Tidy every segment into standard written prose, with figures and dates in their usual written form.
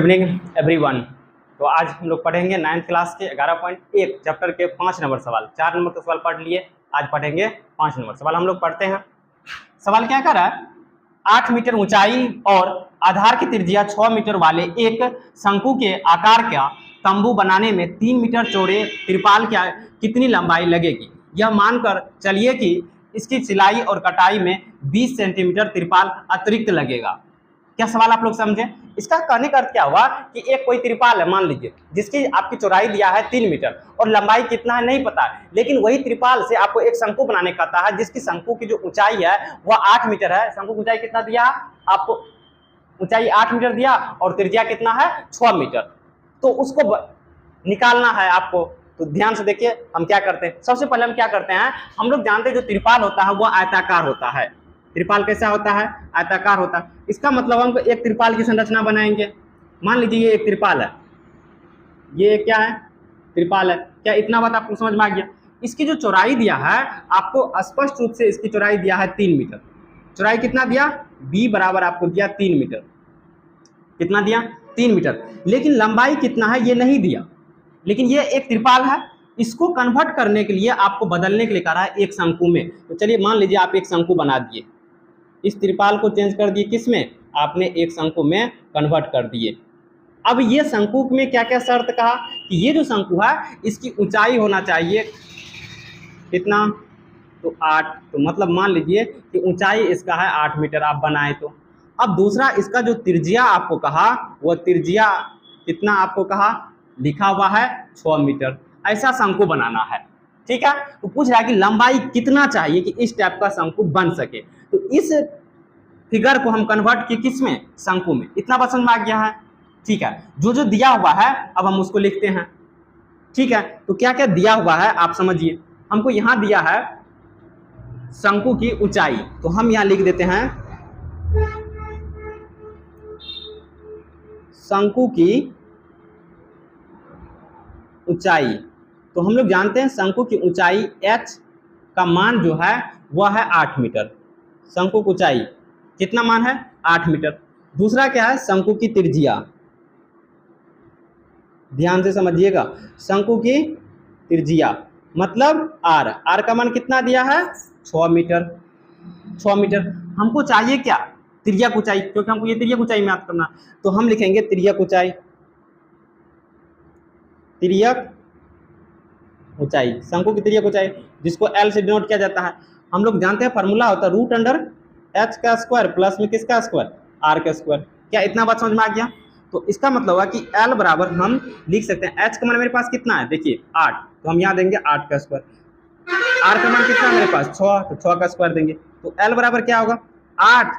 Evening everyone. तो आज हम लोग पढ़ेंगे 9th क्लास के 11.1 चैप्टर के 5 नंबर सवाल। 4 नंबर के सवाल पढ़ लिए, आज पढ़ेंगे 5 नंबर सवाल। हम लोग पढ़ते हैं। सवाल क्या कर रहा है, 8 मीटर ऊंचाई और आधार की त्रिज्या 6 मीटर वाले एक शंकु के आकार का तंबू बनाने में 3 मीटर चौड़े त्रिपाल की कितनी लंबाई लगेगी। यह मानकर चलिए कि इसकी सिलाई और कटाई में 20 सेंटीमीटर त्रिपाल अतिरिक्त लगेगा। क्या सवाल आप लोग समझे? इसका कहने का अर्थ क्या हुआ कि एक कोई त्रिपाल है, मान लीजिए, जिसकी आपकी चौड़ाई दिया है 3 मीटर और लंबाई कितना है नहीं पता है, लेकिन वही त्रिपाल से आपको एक शंकु बनाने कहता है जिसकी शंकु की जो ऊंचाई है वह 8 मीटर है। शंकु की ऊंचाई कितना दिया आपको? ऊंचाई 8 मीटर दिया और त्रिज्या कितना है? 6 मीटर। तो उसको निकालना है आपको। तो ध्यान से देखिए हम क्या करते हैं। सबसे पहले हम क्या करते हैं, हम लोग जानते हैं जो त्रिपाल होता है वह आयताकार होता है। त्रिपाल कैसा होता है? आयताकार होता है। इसका मतलब हम एक त्रिपाल की संरचना बनाएंगे। मान लीजिए ये एक त्रिपाल है, ये क्या है? त्रिपाल है। क्या इतना बात आपको समझ में आ गया? इसकी जो चौड़ाई दिया है आपको स्पष्ट रूप से इसकी चौड़ाई दिया है 3 मीटर। चौड़ाई कितना दिया? b बराबर आपको दिया 3 मीटर। कितना दिया? 3 मीटर। लेकिन लंबाई कितना है ये नहीं दिया। लेकिन ये एक त्रिपाल है, इसको कन्वर्ट करने के लिए आपको बदलने के लिए कह रहा है एक शंकु में। तो चलिए मान लीजिए आप एक शंकु बना दिए, इस त्रिपाल को चेंज कर दिए किस में? आपने एक शंकु में कन्वर्ट कर दिए। अब ये शंकु में क्या क्या शर्त कहा कि ये जो शंकु है इसकी ऊंचाई होना चाहिए कितना? तो 8। तो मतलब मान लीजिए कि ऊंचाई इसका है 8 मीटर आप बनाए तो। अब दूसरा इसका जो त्रिज्या आपको कहा वो त्रिज्या कितना आपको कहा? लिखा हुआ है 6 मीटर। ऐसा शंकु बनाना है, ठीक है। तो पूछ रहा है कि लंबाई कितना चाहिए कि इस टाइप का शंकु बन सके। तो इस फिगर को हम कन्वर्ट किए किस में? शंकु में। इतना बात समझ में आ गया है, ठीक है। जो जो दिया हुआ है अब हम उसको लिखते हैं, ठीक है। तो क्या क्या दिया हुआ है आप समझिए। हमको यहां दिया है शंकु की ऊंचाई, तो हम यहां लिख देते हैं शंकु की ऊंचाई। तो हम लोग जानते हैं शंकु की ऊंचाई h का मान जो है वह है 8 मीटर। शंकु की ऊंचाई कितना मान है? 8 मीटर। दूसरा क्या है? शंकु की त्रिज्या। ध्यान से समझिएगा, शंकु की त्रिज्या मतलब r। r का मान कितना दिया है? 6 मीटर। 6 मीटर। हमको चाहिए क्या? त्रिज्या की ऊंचाई, क्योंकि हमको ये त्रिज्या की ऊंचाई ज्ञात करना। तो हम लिखेंगे त्रिज्या की ऊंचाई, तिर्यक ऊंचाई, शंकु की तिर्यक ऊंचाई, जिसको L से डिनोट किया जाता है। हम लोग जानते हैं फॉर्मूला होता है रूट अंडर h का स्क्वायर प्लस में किसका स्क्वायर? r का स्क्वायर। क्या इतना बात समझ में आ गया? तो इसका मतलब हुआ कि L बराबर हम लिख सकते हैं, h का मान मेरे पास कितना है? देखिए 8, तो हम यहाँ देंगे 8 का स्क्वायर। r का मान कितना है मेरे पास? 6, तो 6 का स्क्वायर देंगे। तो L बराबर क्या होगा? 8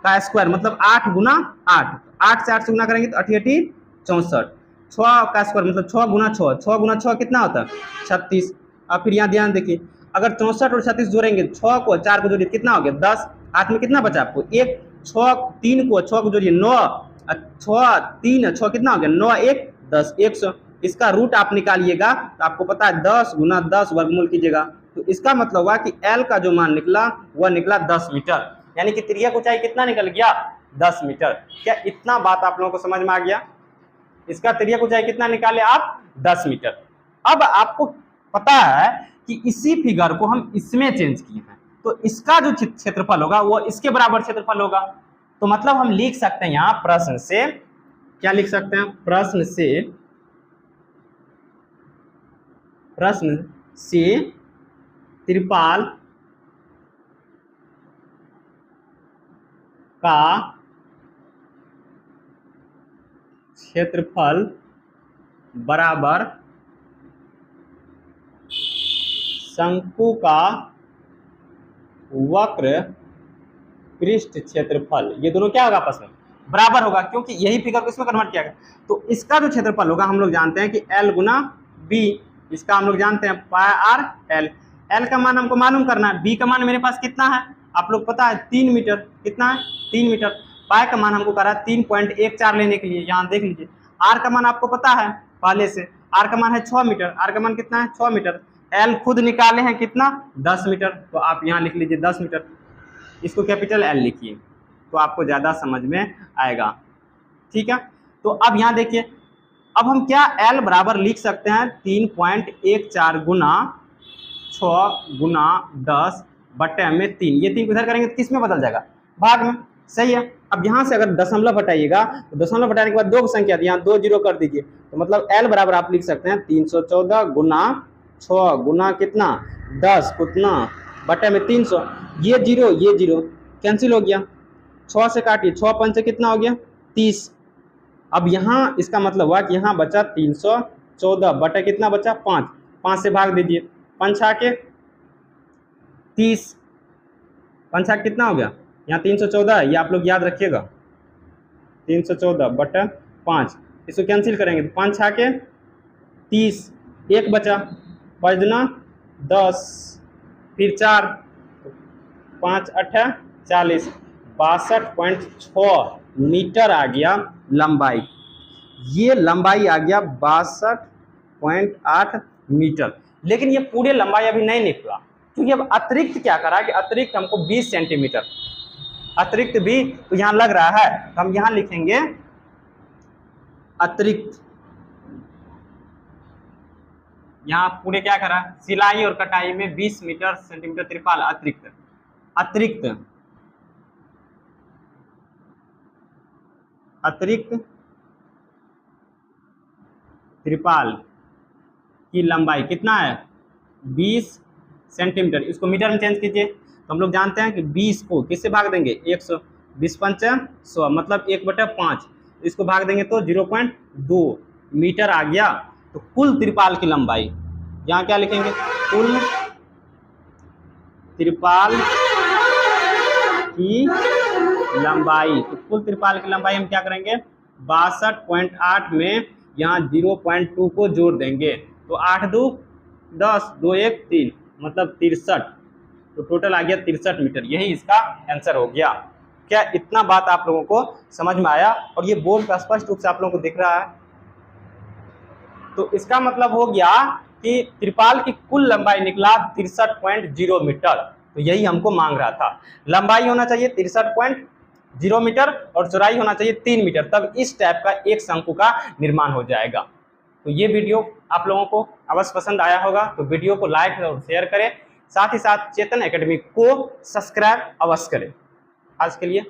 का स्क्वायर मतलब 8 गुना 8। 8 से 8 से गुना करेंगे तो 8 8 64। 6 का स्क्वायर मतलब 6 गुना 6। 6 गुना 6 कितना होता है? 36। अब फिर यहाँ ध्यान देखिए, अगर 64 और 36 जोड़ेंगे, 6 को 4 को जोड़िए कितना हो गया? 10। हाथ में कितना बचा आपको? 1। 6 3 को 6 को जोड़िए 9। 6 3 6 कितना हो गया? 9 1 10 100। इसका रूट आप निकालिएगा तो आपको पता है 10 गुना 10 वर्गमूल कीजिएगा। तो इसका मतलब हुआ कि L का जो मान निकला वह निकला 10 मीटर। यानी कि त्रिज्या की ऊंचाई कितना निकल गया? 10 मीटर। क्या इतना बात आप लोगों को समझ में आ गया? इसका त्रिज्या की ऊंचाई कितना निकाले आप? 10 मीटर। अब आपको पता है कि इसी फिगर को हम इसमें चेंज किए हैं, तो इसका जो क्षेत्रफल होगा वो इसके बराबर क्षेत्रफल होगा। तो मतलब हम लिख सकते हैं यहाँ प्रश्न से, क्या लिख सकते हैं? प्रश्न से त्रिपाल का क्षेत्रफल बराबर शंकु का वक्र पृष्ठ क्षेत्रफल। ये दोनों क्या होगा आपस में? बराबर होगा, क्योंकि यही फिगर को इसमें कन्वर्ट किया गया। तो इसका जो क्षेत्रफल होगा हम लोग जानते हैं कि L गुना B। इसका हम लोग जानते हैं पाई आर L। L का मान हमको मालूम करना है, B का मान मेरे पास कितना है आप लोग पता है? 3 मीटर। कितना है? 3 मीटर। पाई का मान हमको कह रहा है 3.14 लेने के लिए, यहाँ देख लीजिए। R का मान आपको पता है पहले से, R का मान है 6 मीटर। R का मान कितना है? 6 मीटर। L खुद निकाले हैं कितना? 10 मीटर। तो आप यहाँ लिख लीजिए 10 मीटर, इसको कैपिटल L लिखिए तो आपको ज़्यादा समझ में आएगा, ठीक है। तो अब यहाँ देखिए, अब हम क्या L बराबर लिख सकते हैं 3.14 गुना 6 गुना 10 बटे में 3। ये 3 इधर करेंगे तो किस में बदल जाएगा? भाग में। सही है। अब यहाँ से अगर दशमलव हटाइएगा तो दशमलव हटाने के बाद दो संख्या यहाँ 2 जीरो कर दीजिए, तो मतलब L बराबर आप लिख सकते हैं 314 गुना 6 गुना कितना 10 कितना बटे में 300। ये जीरो कैंसिल हो गया, 6 से काटिए, 6 पंच से कितना हो गया 30। अब यहाँ इसका मतलब हुआ कि यहाँ बचा 314 बटे कितना बचा 5, 5 से भाग दीजिए, पंछा के 30, पंछा कितना हो गया यहाँ 314, ये आप लोग याद रखिएगा 314 बटे 5, इसको कैंसिल करेंगे तो 5 छा के 30, एक बचा 5 दुना 10, फिर 4, 5 8 40, 62.6 मीटर आ गया लंबाई। ये लंबाई आ गया 62.8 मीटर। लेकिन ये पूरे लंबाई अभी नहीं निकला, क्योंकि अब अतिरिक्त क्या करा कि अतिरिक्त हमको 20 सेंटीमीटर अतिरिक्त भी तो यहाँ लग रहा है, तो हम यहाँ लिखेंगे अतिरिक्त। यहाँ पूरे क्या करा, सिलाई और कटाई में 20 मीटर सेंटीमीटर त्रिपाल अतिरिक्त। अतिरिक्त अतिरिक्त त्रिपाल की लंबाई कितना है 20 सेंटीमीटर। इसको मीटर में चेंज कीजिए तो हम लोग जानते हैं कि 20 को किससे भाग देंगे 100, 20 पंच 100 मतलब 1/5, इसको भाग देंगे तो 0.2 मीटर आ गया। तो कुल त्रिपाल की लंबाई यहाँ क्या लिखेंगे, कुल त्रिपाल की लंबाई। तो कुल त्रिपाल की लंबाई हम क्या करेंगे 62.8 में यहाँ 0.2 को जोड़ देंगे, तो 8 2 10 2 1 3 मतलब 63, तो टोटल आ गया 63 मीटर। यही इसका आंसर हो गया। क्या इतना बात आप लोगों को समझ में आया और ये बोर्ड का स्पष्ट रूप से आप लोगों को दिख रहा है? तो इसका मतलब हो गया कि त्रिपाल की कुल लंबाई निकला 63.0 मीटर। तो यही हमको मांग रहा था, लंबाई होना चाहिए 63.0 मीटर और चौड़ाई होना चाहिए 3 मीटर, तब इस टाइप का एक शंकु का निर्माण हो जाएगा। तो ये वीडियो आप लोगों को अवश्य पसंद आया होगा, तो वीडियो को लाइक और शेयर करें, साथ ही साथ चेतन एकेडमी को सब्सक्राइब अवश्य करें। आज के लिए